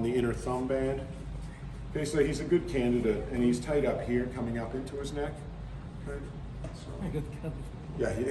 on the inner thumb band. Okay, so he's a good candidate, and he's tight up here, coming up into his neck. Okay, so, yeah, he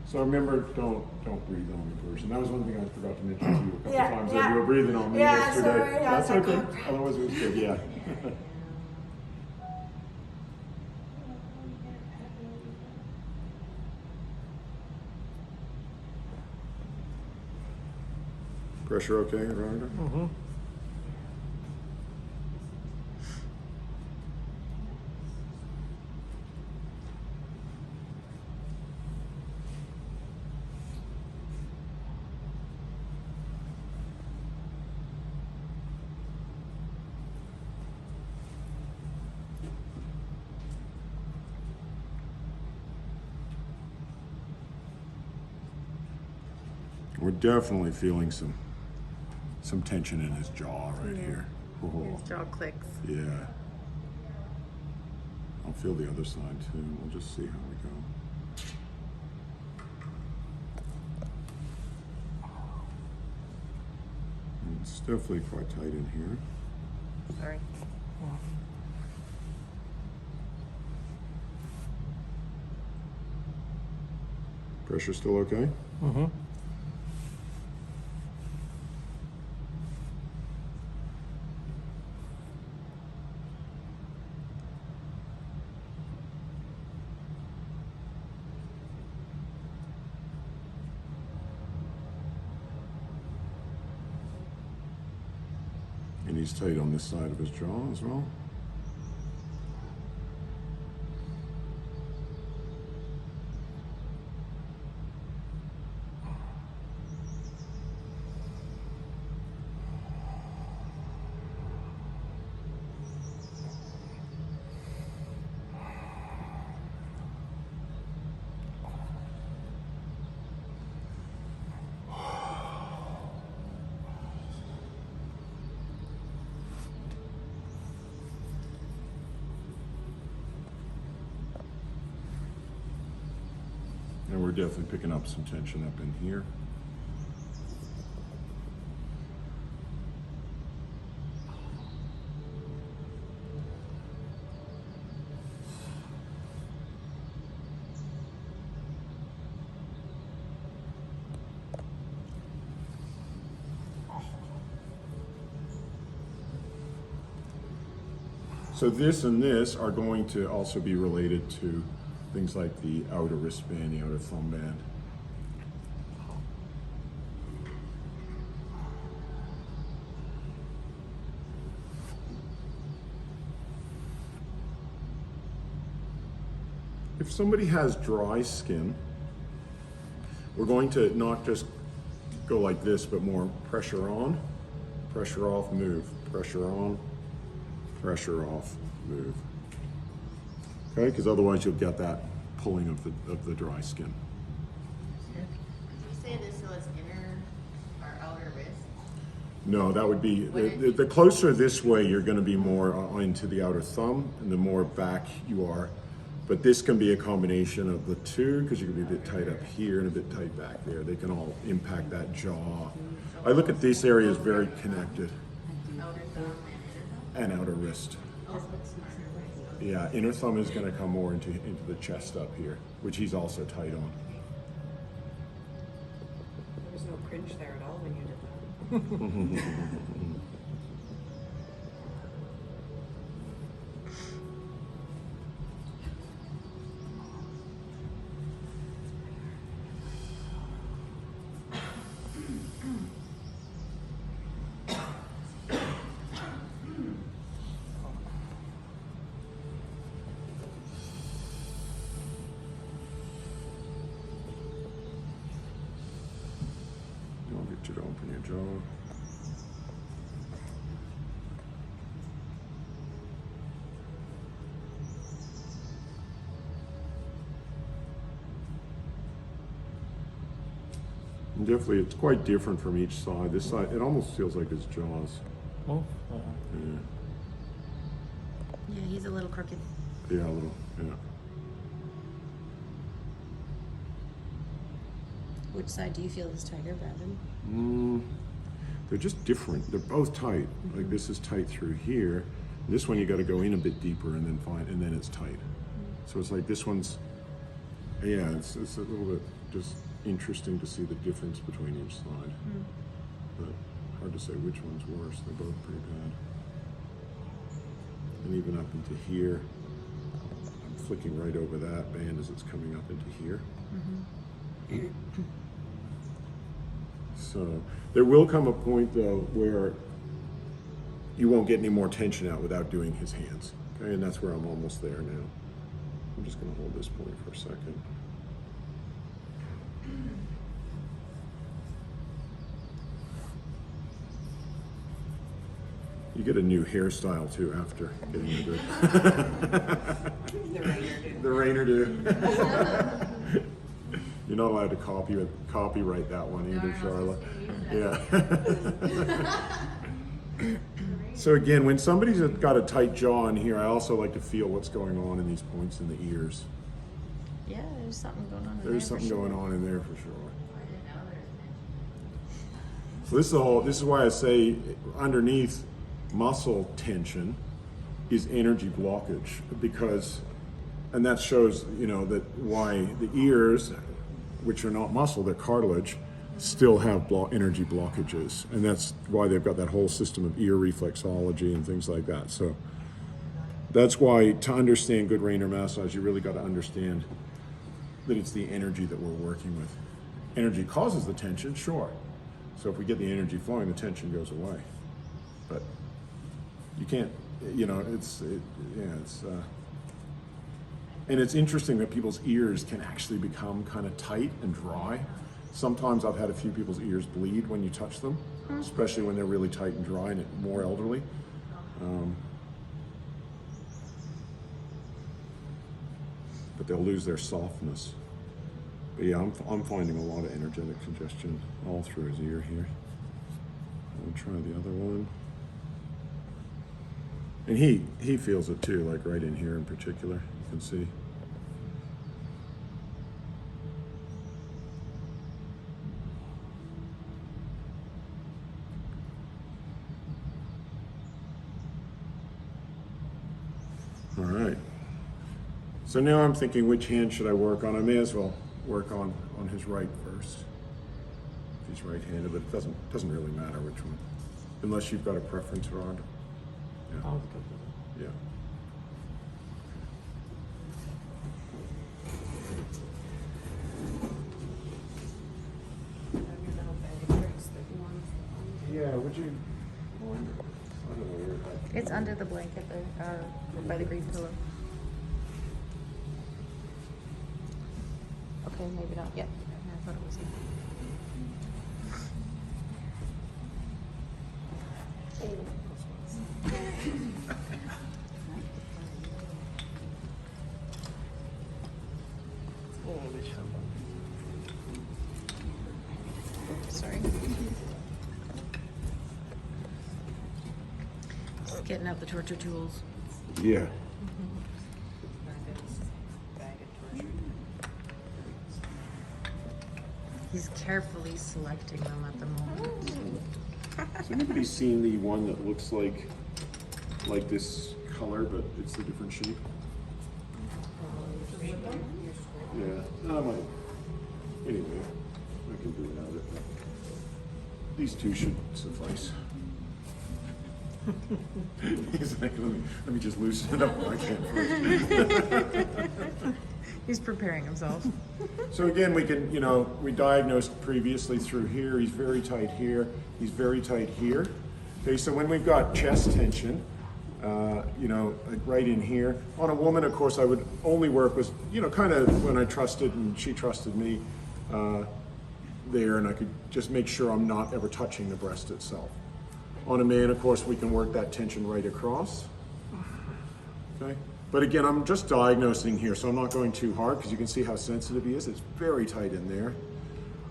So remember, don't breathe on the person. That was one thing I forgot to mention to you a couple times, that you were breathing on me yesterday. Sorry, That's okay. Otherwise it was good, yeah. Pressure okay, Gerardo? Mm-hmm. We're definitely feeling some tension in his jaw right here. Oh. His jaw clicks. Yeah. I'll feel the other side too. We'll just see how we go. It's definitely quite tight in here. Sorry. Pressure still okay? Mm-hmm. And he's tight on this side of his jaw as well. And we're definitely picking up some tension up in here. So this and this are going to also be related to things like the outer wristband, the outer thumb band. If somebody has dry skin, we're going to not just go like this, but more pressure on, pressure off, move, pressure on, pressure off, move. Okay, because otherwise you'll get that pulling of the dry skin. Did you say this was inner or outer wrist? No, that would be, the closer this way, you're going to be more into the outer thumb, and the more back you are. But this can be a combination of the two, because you can be a bit tight up here and a bit tight back there. They can all impact that jaw. I look at these areas very connected. Outer thumb And outer wrist. Yeah, inner thumb is going to come more into the chest up here, which he's also tight on. There was no cringe there at all when you did that. I'll get you to open your jaw. And definitely, it's quite different from each side. This side, it almost feels like his jaws. Oh, Yeah, Yeah, he's a little crooked. yeah, a little, yeah. Which side do you feel is tighter, Brandon? They're just different. They're both tight. Like this is tight through here. This one you got to go in a bit deeper and then it's tight. So it's like this one's, yeah, it's a little bit just interesting to see the difference between each side. But hard to say which one's worse. They're both pretty bad. And even up into here, I'm flicking right over that band as it's coming up into here. So there will come a point though where you won't get any more tension out without doing his hands. Okay, and that's where I'm almost there now. I'm just going to hold this point for a second. You get a new hairstyle too after getting into it. The Raynor do. You're not allowed to copyright that one either, Charlotte. Yeah. So again, when somebody's got a tight jaw in here, I also like to feel what's going on in these points in the ears. Yeah, there's something going on in There's there. something for sure. going on in there for sure. I didn't know there was So tension. this is why I say underneath muscle tension is energy blockage, because, and that shows, you know, that why the ears, which are not muscle, they're cartilage, still have energy blockages, and that's why they've got that whole system of ear reflexology and things like that. So that's why to understand good Raynor massage, you really got to understand that it's the energy that we're working with. Energy causes the tension, sure. So if we get the energy flowing, the tension goes away. But you can't, you know, and it's interesting that people's ears can actually become kind of tight and dry. Sometimes I've had a few people's ears bleed when you touch them, especially when they're really tight and dry and more elderly. But they'll lose their softness. But yeah, I'm finding a lot of energetic congestion all through his ear here. I'll try the other one. And he feels it too, like right in here in particular, you can see. All right. So now I'm thinking, which hand should I work on? I may as well work on his right first. If he's right-handed, but it doesn't really matter which one, unless you've got a preference, Rod. Yeah. Yeah. Yeah, would you mind? I don't know where that. It's under the blanket there, by the green pillow. Okay, maybe not yet. I thought it was. Sorry. Just getting out the torture tools. Yeah. He's carefully selecting them at the moment. Has anybody seen the one that looks like this color, but it's a different shape? Yeah, I might. Anyway, I can do without it. These two should suffice. He's like, let me just loosen it up when I can first. He's preparing himself. So again, we can, we diagnosed previously through here. He's very tight here. He's very tight here. Okay, so when we've got chest tension, like right in here. On a woman, of course, I would only work with, kind of when I trusted and she trusted me there, and I could just make sure I'm not ever touching the breast itself. On a man, of course, we can work that tension right across. Okay. But again, I'm just diagnosing here, so I'm not going too hard because you can see how sensitive he is. It's very tight in there.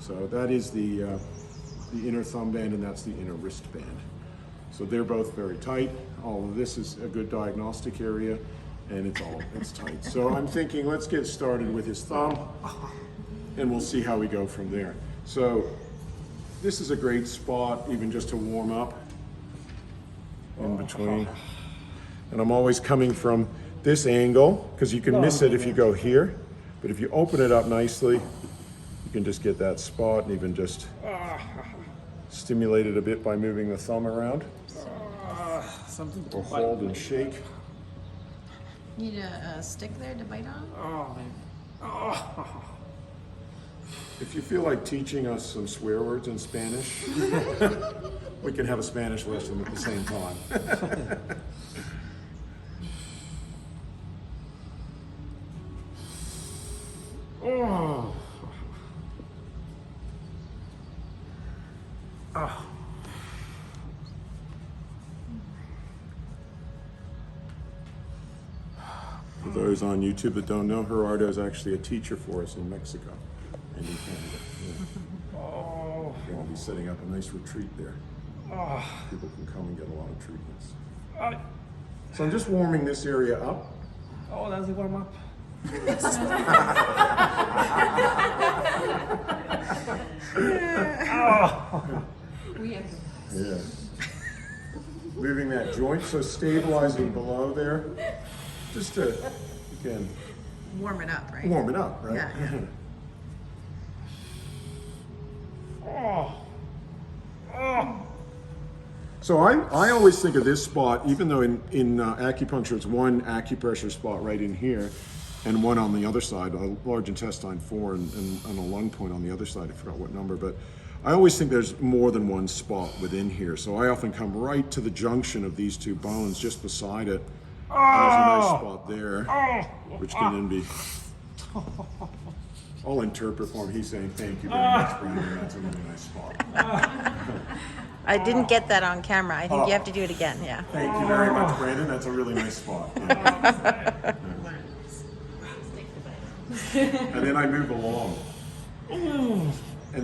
So that is the inner thumb band, and that's the inner wrist band. So they're both very tight. All of this is a good diagnostic area, and it's tight. So I'm thinking, let's get started with his thumb, and we'll see how we go from there. So this is a great spot even just to warm up in between. And I'm always coming from this angle because you can miss it if you go here. But if you open it up nicely, you can just get that spot and even just stimulate it a bit by moving the thumb around. Something to Or bite. hold and shake. Need a stick there to bite on? Oh, man. Oh. If you feel like teaching us some swear words in Spanish, we can have a Spanish lesson at the same time. Oh. Oh. For those on YouTube that don't know, Gerardo is actually a teacher for us in Mexico and in Canada. Yeah. Oh. We're going to be setting up a nice retreat there. Oh. People can come and get a lot of treatments. Oh. So I'm just warming this area up. Oh, that's the warm up. Yeah. Moving that joint, so stabilizing below there. Just to, again, Warm it up, right? warm it up, right? Yeah, yeah. Oh. Oh. So I always think of this spot, even though in acupuncture it's one acupressure spot right in here and one on the other side, a large intestine 4 and a lung point on the other side, I forgot what number, but I always think there's more than one spot within here. So I often come right to the junction of these two bones just beside it. And there's a nice spot there, which can then be, I'll interpret for him. He's saying, thank you very much, Brandon. That's a really nice spot. I didn't get that on camera. I think you have to do it again, yeah. Thank you very much, Brandon. That's a really nice spot. Yeah. And then I move along, and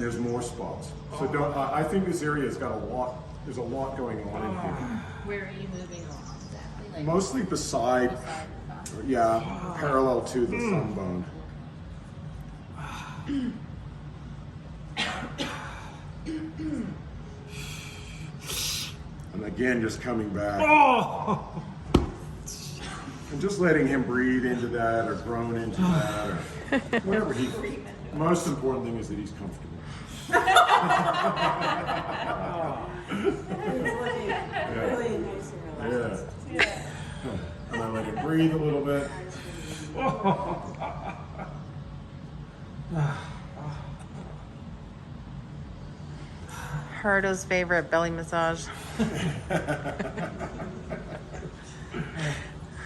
there's more spots. So don't. I think this area has got a lot. There's a lot going on in here. Where are you moving along exactly? Like Mostly beside, yeah, parallel to the thumb bone. And again, just coming back. Oh. And just letting him breathe into that or groan into that or whatever he. Most important thing is that he's comfortable. Really nice and relaxed. Yeah. And I let him breathe a little bit. Gerardo's favorite belly massage. Did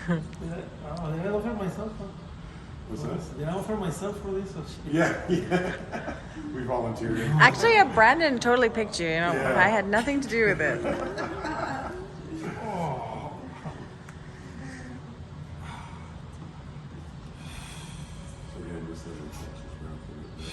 I offer myself? What's that? Did I offer myself for this? Or Yeah. We volunteered. Actually, Brandon totally picked you. You know, Yeah. I had nothing to do with it. Oh. So again, just let him touch his mouth a little bit.